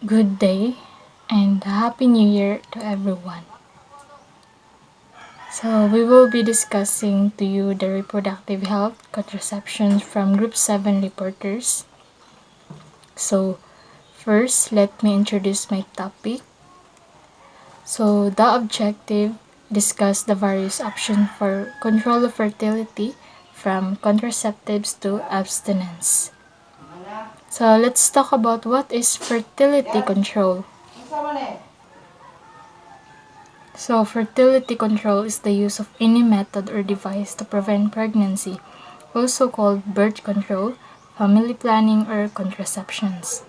Good day and Happy New Year to everyone. So, we will be discussing to you the reproductive health contraception from Group 7 reporters. So, first, let me introduce my topic. So, the objective discuss the various options for control of fertility from contraceptives to abstinence. So, let's talk about what is fertility control. So, fertility control is the use of any method or device to prevent pregnancy, also called birth control, family planning, or contraceptions.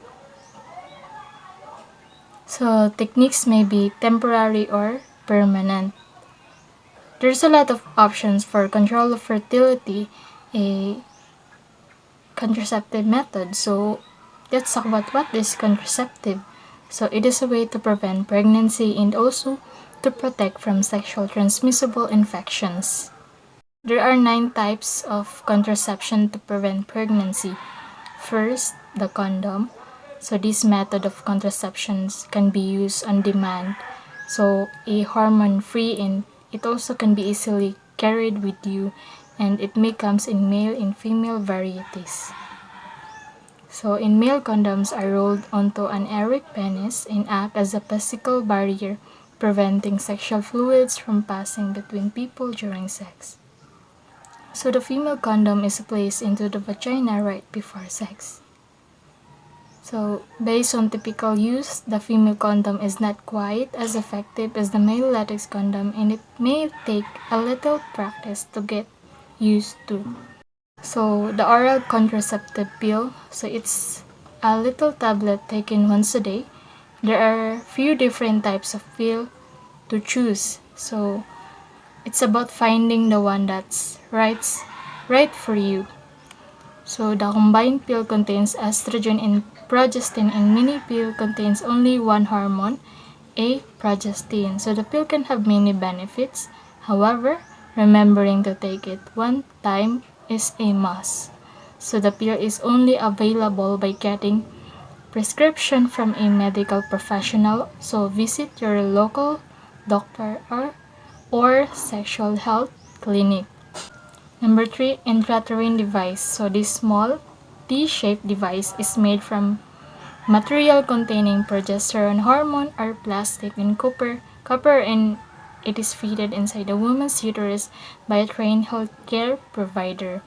So, techniques may be temporary or permanent. There's a lot of options for control of fertility, a contraceptive method. So, let's talk about what is contraceptive. So, it is a way to prevent pregnancy and also to protect from sexual transmissible infections. There are 9 types of contraception to prevent pregnancy. First, the condom. So this method of contraceptions can be used on demand. So a hormone-free, and it also can be easily carried with you, and it may comes in male and female varieties. So in male, condoms are rolled onto an erect penis and act as a physical barrier, preventing sexual fluids from passing between people during sex. So the female condom is placed into the vagina right before sex. So based on typical use, the female condom is not quite as effective as the male latex condom, and it may take a little practice to get used to. So the oral contraceptive pill, so it's a little tablet taken once a day. There are few different types of pill to choose. So it's about finding the one that's right for you. So the combined pill contains estrogen and progestin, and mini pill contains only one hormone, a progestin. So the pill can have many benefits. However, remembering to take it one time is a must. So the pill is only available by getting prescription from a medical professional. So visit your local doctor or sexual health clinic. Number 3, intrauterine device. So this small T-shaped device is made from material containing progesterone hormone or plastic and copper, and it is fitted inside the woman's uterus by a trained healthcare provider.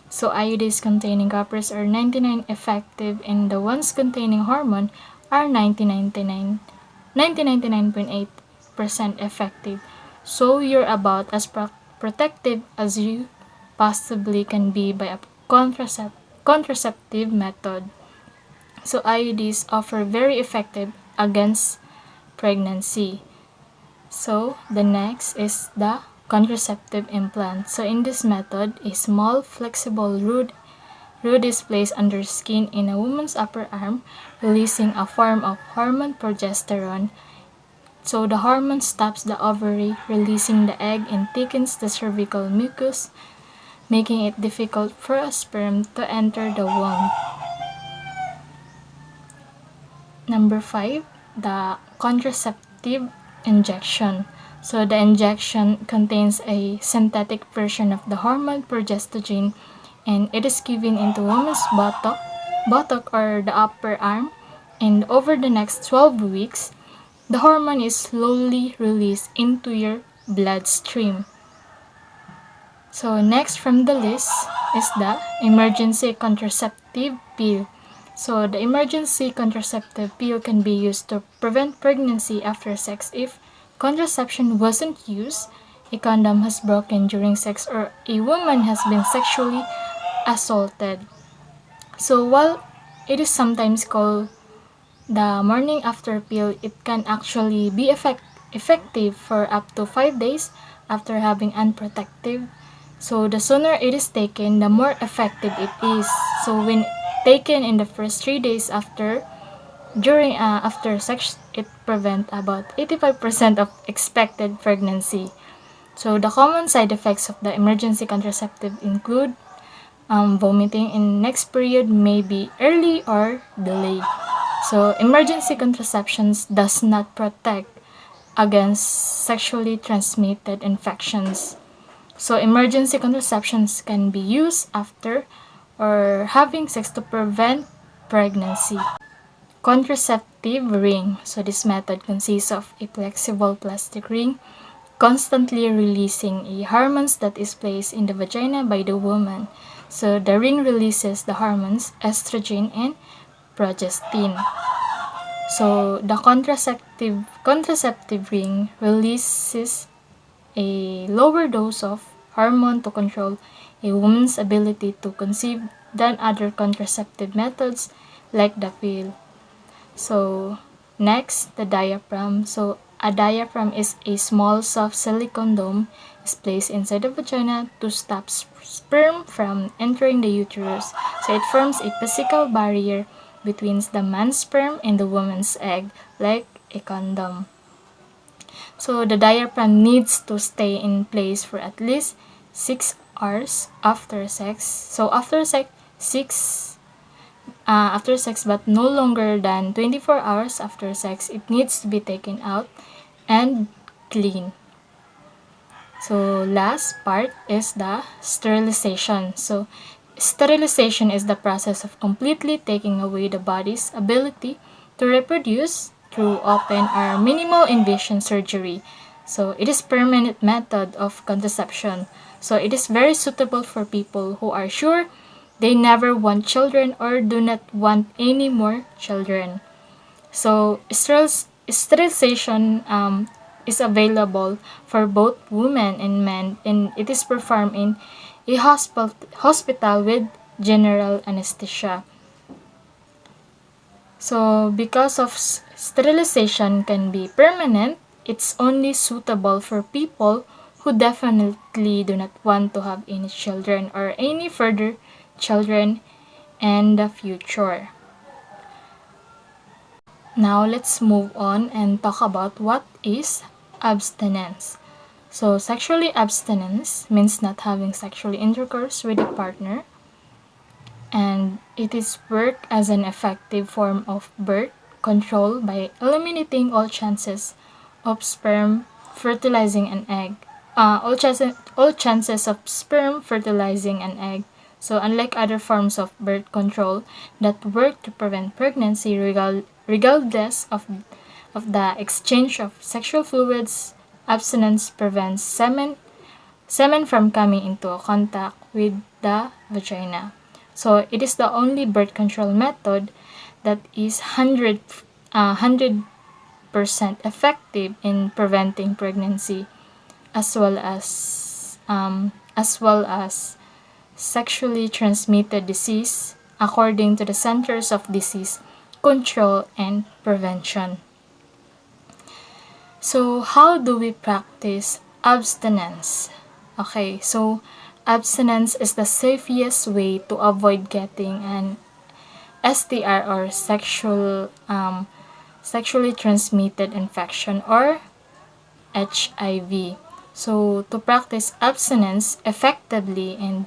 So IUDs containing coppers are 99 effective, and the ones containing hormone are 99.8% effective. So you're about as protective as you possibly can be by a contraceptive method. So IUDs offer very effective against pregnancy. So the next is the contraceptive implant. So in this method, a small flexible rod is placed under skin in a woman's upper arm, releasing a form of hormone progesterone. So the hormone stops the ovary, releasing the egg, and thickens the cervical mucus, making it difficult for a sperm to enter the womb. Number 5, the contraceptive injection. So the injection contains a synthetic version of the hormone progestogen, and it is given into woman's buttock or the upper arm, and over the next 12 weeks, the hormone is slowly released into your bloodstream. So next from the list is the emergency contraceptive pill. So the emergency contraceptive pill can be used to prevent pregnancy after sex if contraception wasn't used, a condom has broken during sex, or a woman has been sexually assaulted. So while it is sometimes called the morning after pill, it can actually be effective for up to 5 days after having unprotected. So the sooner it is taken, the more effective it is. So when taken in the first 3 days after sex, it prevents about 85% of expected pregnancy. So the common side effects of the emergency contraceptive include vomiting, and next period may be early or delayed. So, emergency contraceptions does not protect against sexually transmitted infections. So, emergency contraceptions can be used after or having sex to prevent pregnancy. Contraceptive ring. So, this method consists of a flexible plastic ring constantly releasing a hormones that is placed in the vagina by the woman. So, the ring releases the hormones estrogen and progestin. So, the contraceptive ring releases a lower dose of hormone to control a woman's ability to conceive than other contraceptive methods like the pill. So, next, the diaphragm. So, a diaphragm is a small soft silicone dome is placed inside the vagina to stop sperm from entering the uterus. So, it forms a physical barrier between the man's sperm and the woman's egg, like a condom. So, the diaphragm needs to stay in place for at least 6 hours after sex. So, after sex, but no longer than 24 hours after sex, it needs to be taken out and clean. So, last part is the sterilization. So, sterilization is the process of completely taking away the body's ability to reproduce through open or minimal invasion surgery. So, it is permanent method of contraception. So, it is very suitable for people who are sure they never want children or do not want any more children. So, sterilization is available for both women and men, and it is performed in a hospital with general anesthesia. So, because of sterilization can be permanent, it's only suitable for people who definitely do not want to have any children or any further children in the future. Now, let's move on and talk about what is abstinence. So, sexually abstinence means not having sexual intercourse with a partner, and it is work as an effective form of birth control by eliminating all chances of sperm fertilizing an egg. All chances of sperm fertilizing an egg. So, unlike other forms of birth control that work to prevent pregnancy regardless of the exchange of sexual fluids, abstinence prevents semen from coming into contact with the vagina. So, it is the only birth control method that is 100% effective in preventing pregnancy as well as sexually transmitted disease according to the Centers of Disease Control and Prevention. So, how do we practice abstinence? Okay, so abstinence is the safest way to avoid getting an STR or sexually transmitted infection or HIV. So, to practice abstinence effectively and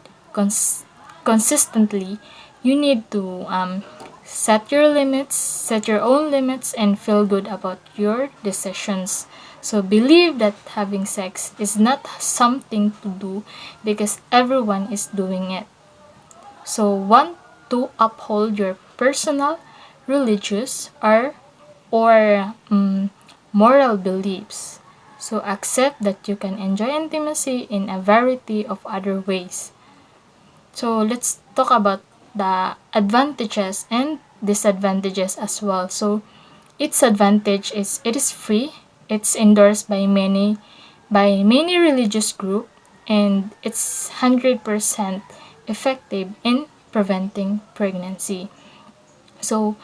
consistently, you need to set your own limits, and feel good about your decisions. So, believe that having sex is not something to do because everyone is doing it. So, want to uphold your personal, religious, or moral beliefs. So, accept that you can enjoy intimacy in a variety of other ways. So, let's talk about the advantages and disadvantages as well. So, its advantage is it is free, it's endorsed by many religious groups, and it's 100% effective in preventing pregnancy. So,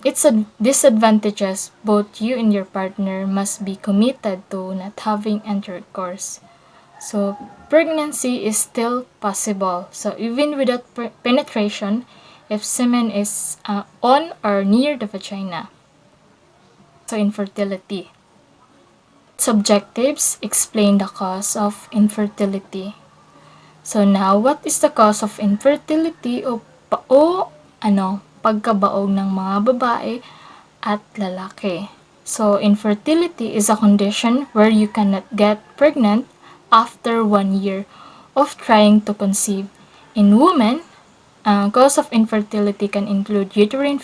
its disadvantages, both you and your partner must be committed to not having intercourse. So, pregnancy is still possible. So, even without penetration, if semen is on or near the vagina. So, infertility. Its objectives explain the cause of infertility. So, now, what is the cause of infertility o pagkabaog ng mga babae at lalaki. So, infertility is a condition where you cannot get pregnant after 1 year of trying to conceive. In women, cause of infertility can include uterine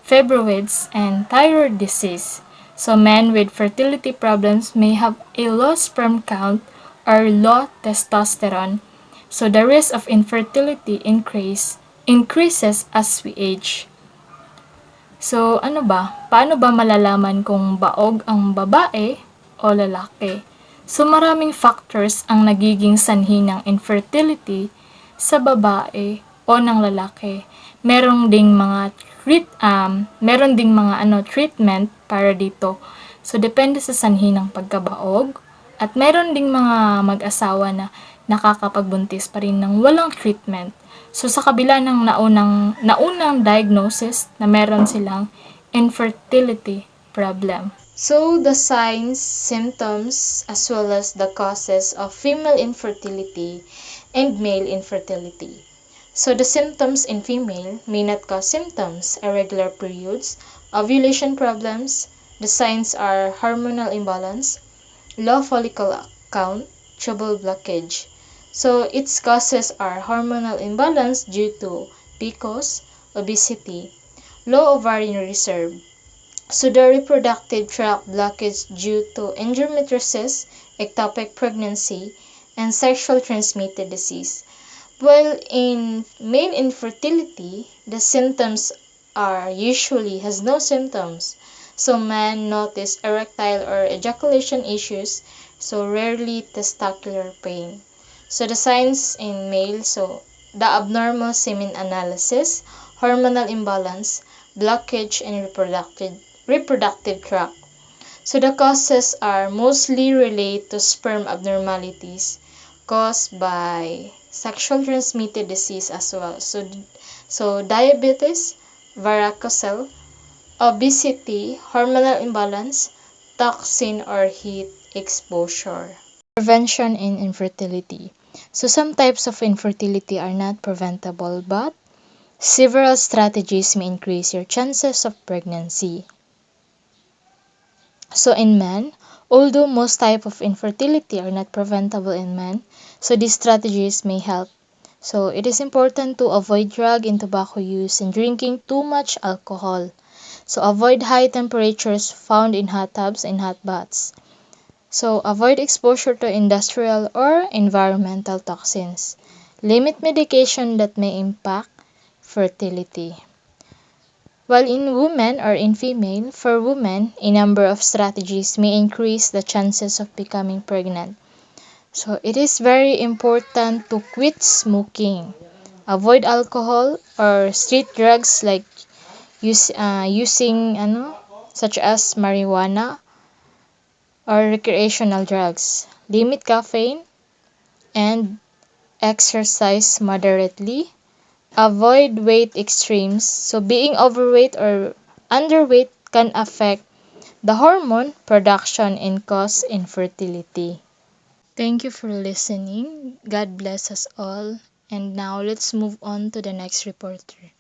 fibroids and thyroid disease. So, men with fertility problems may have a low sperm count or low testosterone. So, the risk of infertility increases as we age. So, paano ba malalaman kung baog ang babae o lalaki? So, maraming factors ang nagiging sanhi ng infertility sa babae o ng lalaki. Meron ding mga treatment para dito. So, depende sa sanhi ng pagkabaog. At meron ding mga mag-asawa na nakakapagbuntis pa rin ng walang treatment. So, sa kabila ng naunang diagnosis na meron silang infertility problem. So, the signs, symptoms, as well as the causes of female infertility and male infertility. So, the symptoms in female may not cause symptoms, irregular periods, ovulation problems. The signs are hormonal imbalance, low follicle count, tubal blockage. So, its causes are hormonal imbalance due to PCOS, obesity, low ovarian reserve. So, the reproductive tract blockage due to endometriosis, ectopic pregnancy, and sexual transmitted disease. While in male infertility, the symptoms are usually has no symptoms. So, men notice erectile or ejaculation issues, so rarely testicular pain. So, the signs in male, so the abnormal semen analysis, hormonal imbalance, blockage in reproductive tract. So, the causes are mostly related to sperm abnormalities caused by sexual transmitted disease as well. So diabetes, varicocele, obesity, hormonal imbalance, toxin or heat exposure. Prevention in infertility. So some types of infertility are not preventable, but several strategies may increase your chances of pregnancy. So in men, although most types of infertility are not preventable in men, so these strategies may help. So it is important to avoid drug and tobacco use and drinking too much alcohol. So avoid high temperatures found in hot tubs and hot baths. So, avoid exposure to industrial or environmental toxins. Limit medication that may impact fertility. While in women or in female, for women, a number of strategies may increase the chances of becoming pregnant. So, it is very important to quit smoking. Avoid alcohol or street drugs like using such as marijuana or recreational drugs. Limit caffeine and exercise moderately. Avoid weight extremes. So being overweight or underweight can affect the hormone production and cause infertility. Thank you for listening. God bless us all. And now let's move on to the next reporter.